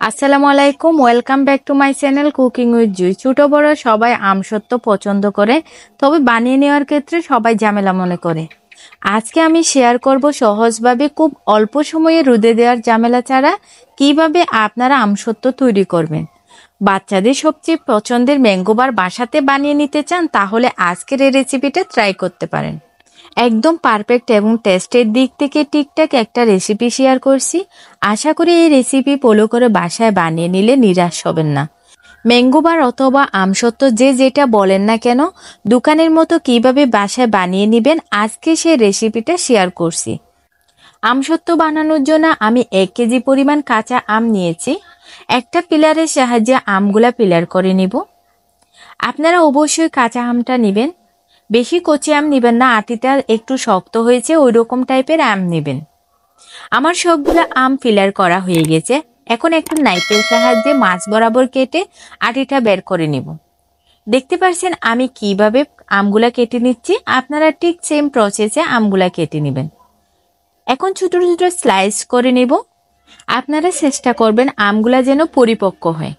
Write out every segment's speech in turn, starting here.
আসসালামু আলাইকুম, welcome back to my channel cooking with Jui. ছোট বড় সবাই আমসত্ত্ব পছন্দ করে, তবে বানিয়ে নেওয়ার ক্ষেত্রে সবাই ঝামেলা মনে করে। আজকে আমি শেয়ার করব সহজভাবে খুব অল্প সময়ে রোদে দেওয়ার ঝামেলা ছাড়া কিভাবে আপনারা আমসত্ত্ব তৈরি করবেন। বাচ্চাদের সবচেয়ে পছন্দের ম্যাঙ্গো বার বাসাতে বানিয়ে নিতে চান, তাহলে আজকের এই রেসিপিটা ট্রাই করতে পারেন। একদম পারফেক্ট এবং টেস্টের দিক থেকে ঠিকঠাক একটা রেসিপি শেয়ার করছি। আশা করি এই রেসিপি ফলো করে বাসায় বানিয়ে নিলে নিরাশ হবেন না। ম্যাঙ্গো বার অথবা আমসত্ত্ব যে যেটা বলেন না কেন, দোকানের মতো কিভাবে বাসায় বানিয়ে নেবেন আজকে সেই রেসিপিটা শেয়ার করছি। আমসত্ত্ব বানানোর জন্য আমি 1 কেজি পরিমাণ কাঁচা আম নিয়েছি। একটা পিলারের সাহায্যে আমগুলা পিলার করে নিব। আপনারা অবশ্যই কাঁচা আমটা নেবেন, বেশি কচি আম নেবেন না, আটিটা একটু শক্ত হয়েছে ওই রকম টাইপের আম নেবেন। আমার সবগুলো আম ফিলার করা হয়ে গেছে। এখন একটা নাইফের সাহায্যে মাছ বরাবর কেটে আটিটা বের করে নিব। দেখতে পাচ্ছেন আমি কিভাবে আমগুলা কেটে নিচ্ছি, আপনারা ঠিক সেম প্রসেসে আমগুলা কেটে নেবেন। এখন ছোট ছোট স্লাইস করে নিব। আপনারা চেষ্টা করবেন আমগুলা যেন পরিপক্ক হয়।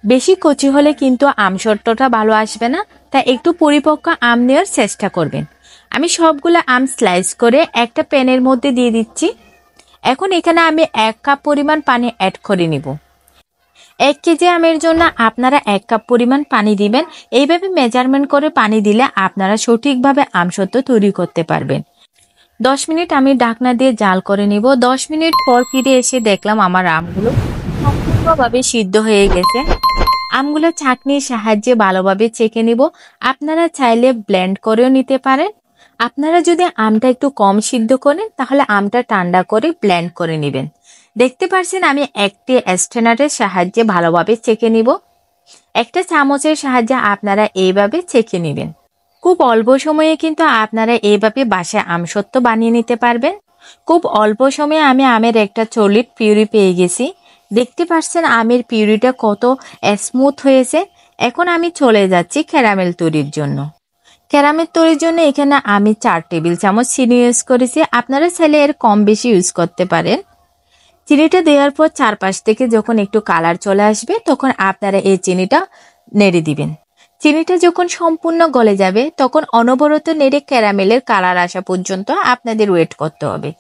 বেশি কচি হলে কিন্তু আমসত্ত্বটা ভালো আসবে না, তাই একটু পরিপক্ক আম নেওয়ার চেষ্টা করবেন। আমি সবগুলো আম স্লাইস করে একটা প্যানের মধ্যে দিয়ে দিচ্ছি। এখন এখানে আমি 1 কাপ পরিমাণ পানি অ্যাড করে নিব। 1 কেজি আমের জন্য আপনারা 1 কাপ পরিমাণ পানি দিবেন। এইভাবে মেজারমেন্ট করে পানি দিলে আপনারা সঠিকভাবে আমসত্ত্ব তৈরি করতে পারবেন। 10 মিনিট আমি ঢাকনা দিয়ে জাল করে নিব। 10 মিনিট পর ফিরে এসে দেখলাম আমার আমগুলো সম্পূর্ণভাবে সিদ্ধ হয়ে গেছে। আমগুলো ছাঁকনির সাহায্যে ভালোভাবে ছেঁকে নিব। আপনারা চাইলে ব্লেন্ড করেও নিতে পারেন। আপনারা যদি আমটা একটু কম সিদ্ধ করেন তাহলে আমটা ঠান্ডা করে ব্লেন্ড করে নেবেন। দেখতে পাচ্ছেন আমি একটি স্ট্রেনারের সাহায্যে ভালোভাবে ছেঁকে নিব। একটা চামচের সাহায্যে আপনারা এইভাবে ছেঁকে নেবেন। খুব অল্প সময়ে কিন্তু আপনারা এইভাবে বাসায় আমসত্ত্ব বানিয়ে নিতে পারবেন। খুব অল্প সময়ে আমি আমের একটা সলিড পিউরি পেয়ে গেছি। দেখতে পাচ্ছেন আমের পিউরিটা কত স্মুথ হয়েছে। এখন আমি চলে যাচ্ছি ক্যারামেল তৈরির জন্য। ক্যারামেল তৈরির জন্য এখানে আমি 4 টেবিল চামচ চিনি ইউজ করেছি। আপনারা চাইলে এর কম বেশি ইউজ করতে পারেন। চিনিটা দেওয়ার পর চারপাশ থেকে যখন একটু কালার চলে আসবে তখন আপনারা এই চিনিটা নেড়ে দিবেন। চিনিটা যখন সম্পূর্ণ গলে যাবে তখন অনবরত নেড়ে ক্যারামেলের কালার আসা পর্যন্ত আপনাদের ওয়েট করতে হবে।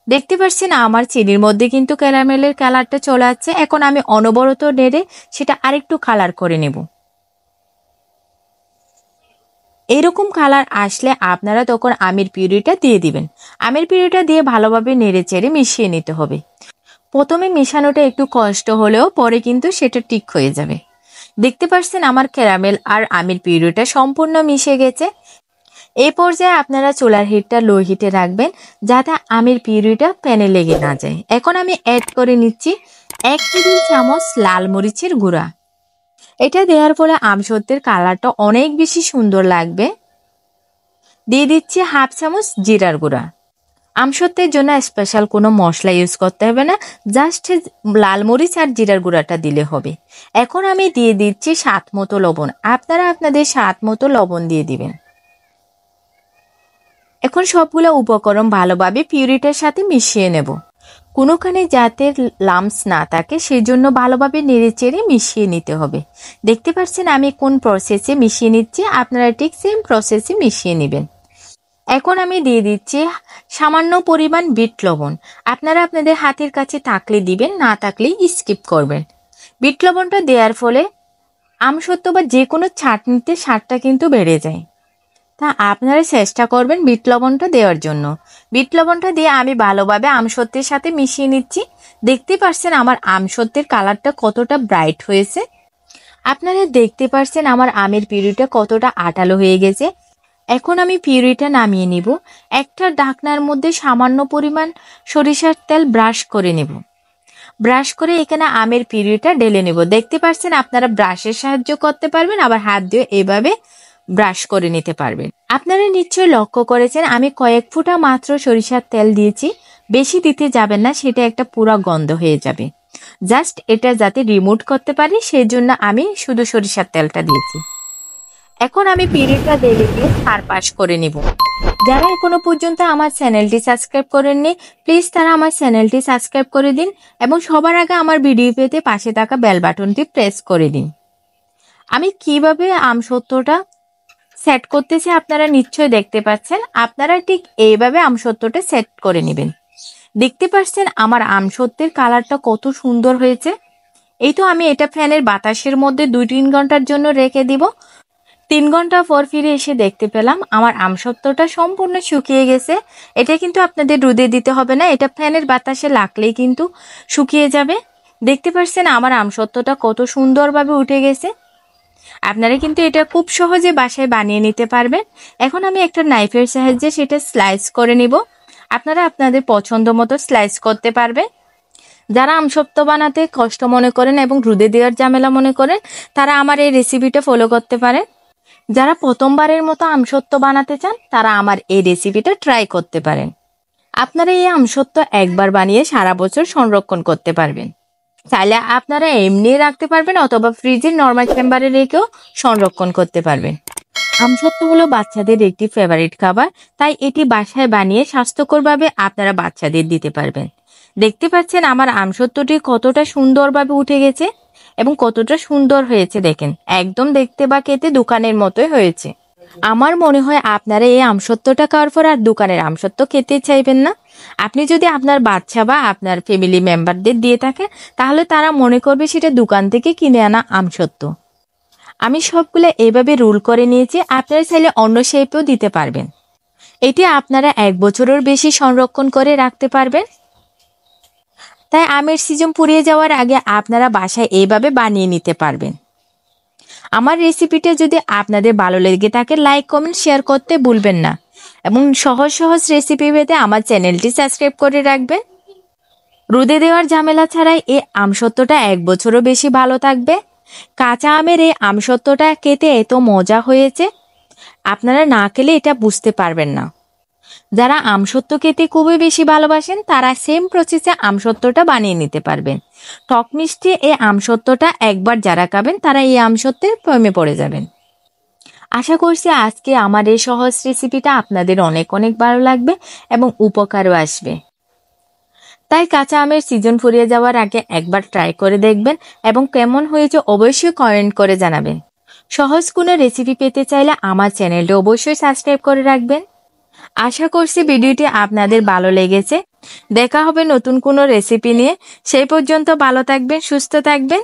দেখতে পাচ্ছেন আমার চিনির মধ্যে কিন্তু ক্যারামেলের কালারটা চলে আসছে। এখন আমি অনবরত নেড়ে সেটা আরেকটু কালার করে নেব। এরকম কালার আসলে আপনারা তখন আমের পিউরিটা দিয়ে দিবেন। আমের পিউরিটা দিয়ে ভালোভাবে নেড়ে চেড়ে মিশিয়ে নিতে হবে। প্রথমে মেশানোটা একটু কষ্ট হলেও পরে কিন্তু সেটা ঠিক হয়ে যাবে। দেখতে পাচ্ছেন আমার ক্যারামেল আর আমের পিউরিটা সম্পূর্ণ মিশে গেছে। এই পর্যায়ে আপনারা চুলার হিটটা লো হিটে রাখবেন যাতে আমের পিউরিটা প্যানে লেগে না যায়। এখন আমি অ্যাড করে নিচ্ছি 1 টেবিল চামচ লাল মরিচের গুঁড়া। এটা দেওয়ার ফলে আমসত্ত্বের কালারটা অনেক বেশি সুন্দর লাগবে। দিয়ে দিচ্ছি 1/2 চামচ জিরার গুঁড়া। আমসত্ত্বের জন্য স্পেশাল কোনো মশলা ইউজ করতে হবে না, জাস্ট লাল মরিচ আর জিরার গুঁড়াটা দিলে হবে। এখন আমি দিয়ে দিচ্ছি স্বাদ মতো লবণ। আপনারা আপনাদের স্বাদ মতো লবণ দিয়ে দিবেন। এখন সবগুলো উপকরণ ভালোভাবে পিউরিটার সাথে মিশিয়ে নেব। কোনোখানে যাতে লাম্পস না থাকে সেই জন্য ভালোভাবে নেড়েচেড়ে মিশিয়ে নিতে হবে। দেখতে পাচ্ছেন আমি কোন প্রসেসে মিশিয়ে নিচ্ছি, আপনারা ঠিক সেম প্রসেসে মিশিয়ে নেবেন। এখন আমি দিয়ে দিচ্ছি সামান্য পরিমাণ বিট লবণ। আপনারা আপনাদের হাতের কাছে থাকলে দিবেন, না থাকলে স্কিপ করবেন। বিট লবণটা দেওয়ার ফলে আমসত্ত্ব বা যে কোনো চাটনিতে স্বাদটা কিন্তু বেড়ে যায়। তা আপনারা চেষ্টা করবেন বিট লবণটা দেওয়ার জন্য। বিট লবণটা দিয়ে আমি ভালোভাবে আমসত্ত্বের সাথে মিশিয়ে নিচ্ছি। দেখতে পাচ্ছেন আমার আমসত্ত্বের কালারটা কতটা ব্রাইট হয়েছে। আপনারা দেখতে পাচ্ছেন আমার আমের পিউরিটা কতটা আঠালো হয়ে গেছে। এখন আমি পিউরিটা নামিয়ে নিব। একটা ঢাকনার মধ্যে সামান্য পরিমাণ সরিষার তেল ব্রাশ করে নেব। ব্রাশ করে এখানে আমের পিউরিটা ঢেলে নেব। দেখতে পাচ্ছেন আপনারা ব্রাশের সাহায্য করতে পারবেন, আবার হাত দিয়ে এভাবে ব্রাশ করে নিতে পারবেন। আপনারা নিশ্চয়ই লক্ষ্য করেছেন আমি কয়েক ফোঁটা মাত্র সরিষার তেল দিয়েছি, বেশি দিতে যাবেন না, সেটা একটা পুরো গন্ধ হয়ে যাবে। জাস্ট এটা যাতে রিমুভ করতে পারি সেই জন্য আমি শুধু সরিষার তেলটা দিয়েছি। এখন আমি পিঁড়িটা দিয়ে আর পাশ করে নিব। যারা এখনো পর্যন্ত আমার চ্যানেলটি সাবস্ক্রাইব করেননি, প্লিজ তারা আমার চ্যানেলটি সাবস্ক্রাইব করে দিন এবং সবার আগে আমার ভিডিও পেতে পাশে থাকা বেল বাটনটি প্রেস করে দিন। আমি কিভাবে আমসত্ত্বটা সেট করতেছি আপনারা নিশ্চয়ই দেখতে পাচ্ছেন। আপনারা ঠিক এইভাবে আমসত্ত্বটা সেট করে নেবেন। দেখতে পাচ্ছেন আমার আমসত্ত্বের কালারটা কত সুন্দর হয়েছে। এই তো আমি এটা ফ্যানের বাতাসের মধ্যে 2-3 ঘন্টার জন্য রেখে দিব। 3 ঘন্টা পর ফিরে এসে দেখতে পেলাম আমার আমসত্ত্বটা সম্পূর্ণ শুকিয়ে গেছে। এটা কিন্তু আপনাদের রোদে দিতে হবে না, এটা ফ্যানের বাতাসে লাগলেই কিন্তু শুকিয়ে যাবে। দেখতে পাচ্ছেন আমার আমসত্ত্বটা কত সুন্দরভাবে উঠে গেছে। আপনারা কিন্তু এটা খুব সহজে বাসায় বানিয়ে নিতে পারবেন। এখন আমি একটা নাইফের সাহায্যে সেটা স্লাইস করে নিব। আপনারা আপনাদের পছন্দ মতো স্লাইস করতে পারবেন। যারা আমসত্ত্ব বানাতে কষ্ট মনে করেন এবং রোদে দেওয়ার ঝামেলা মনে করেন, তারা আমার এই রেসিপিটা ফলো করতে পারেন। যারা প্রথমবারের মতো আমসত্ত্ব বানাতে চান, তারা আমার এই রেসিপিটা ট্রাই করতে পারেন। আপনারা এই আমসত্ত্ব একবার বানিয়ে সারা বছর সংরক্ষণ করতে পারবেন। চাইলে আপনারা এমনি রাখতে পারবেন অথবা ফ্রিজের নরমাল চেম্বারে রেখেও সংরক্ষণ করতে পারবেন। আমসত্ত্ব হলো বাচ্চাদের একটি ফেভারিট খাবার, তাই এটি বাসায় বানিয়ে স্বাস্থ্যকরভাবে আপনারা বাচ্চাদের দিতে পারবেন। দেখতে পাচ্ছেন আমার আমসত্ত্বটি কতটা সুন্দরভাবে উঠে গেছে এবং কতটা সুন্দর হয়েছে দেখেন। একদম দেখতে বা খেতে দোকানের মতোই হয়েছে। আমার মনে হয় আপনারা এই আমসত্ত্বটা খাওয়ার পর আর দোকানের আমসত্ত্ব খেতে চাইবেন না। আপনি যদি আপনার বাচ্চা বা আপনার ফ্যামিলি মেম্বারদের দিয়ে থাকেন, তাহলে তারা মনে করবে সেটা দোকান থেকে কিনে আনা আমসত্ত্ব। আমি সবগুলো এভাবে রোল করে নিয়েছি। আপনারা চাইলে অন্য শেপেও দিতে পারবেন। এটি আপনারা 1 বছরের বেশি সংরক্ষণ করে রাখতে পারবেন। তাই আমের সিজন ফুরিয়ে যাওয়ার আগে আপনারা বাসায় এইভাবে বানিয়ে নিতে পারবেন। আমার রেসিপিটা যদি আপনাদের ভালো লেগে থাকে, লাইক কমেন্ট শেয়ার করতে ভুলবেন না এবং সহজ সহজ রেসিপি পেতে আমার চ্যানেলটি সাবস্ক্রাইব করে রাখবেন। রোদে দেওয়ার ঝামেলা ছাড়াই এই আমসত্ত্বটা 1 বছরও বেশি ভালো থাকবে। কাঁচা আমের এই আমসত্ত্বটা খেতে এত মজা হয়েছে, আপনারা না খেলে এটা বুঝতে পারবেন না। যারা আমসত্ত্ব খেতে খুবই বেশি ভালোবাসেন, তারা সেম প্রসেসে আমসত্ত্বটা বানিয়ে নিতে পারবেন। টক মিষ্টি এই আমসত্ত্বটা একবার যারা খাবেন, তারা এই আমসত্ত্বের প্রেমে পড়ে যাবেন। আশা করছি আজকে আমার এই সহজ রেসিপিটা আপনাদের অনেক অনেক ভালো লাগবে এবং উপকারও আসবে। তাই কাঁচা আমের সিজন ফুরিয়ে যাওয়ার আগে একবার ট্রাই করে দেখবেন এবং কেমন হয়েছে অবশ্যই কমেন্ট করে জানাবেন। সহজ কোনো রেসিপি পেতে চাইলে আমার চ্যানেলটি অবশ্যই সাবস্ক্রাইব করে রাখবেন। আশা করছি ভিডিওটি আপনাদের ভালো লেগেছে। দেখা হবে নতুন কোনো রেসিপি নিয়ে। সেই পর্যন্ত ভালো থাকবেন, সুস্থ থাকবেন।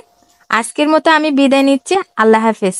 আজকের মতো আমি বিদায় নিচ্ছি। আল্লাহ হাফেজ।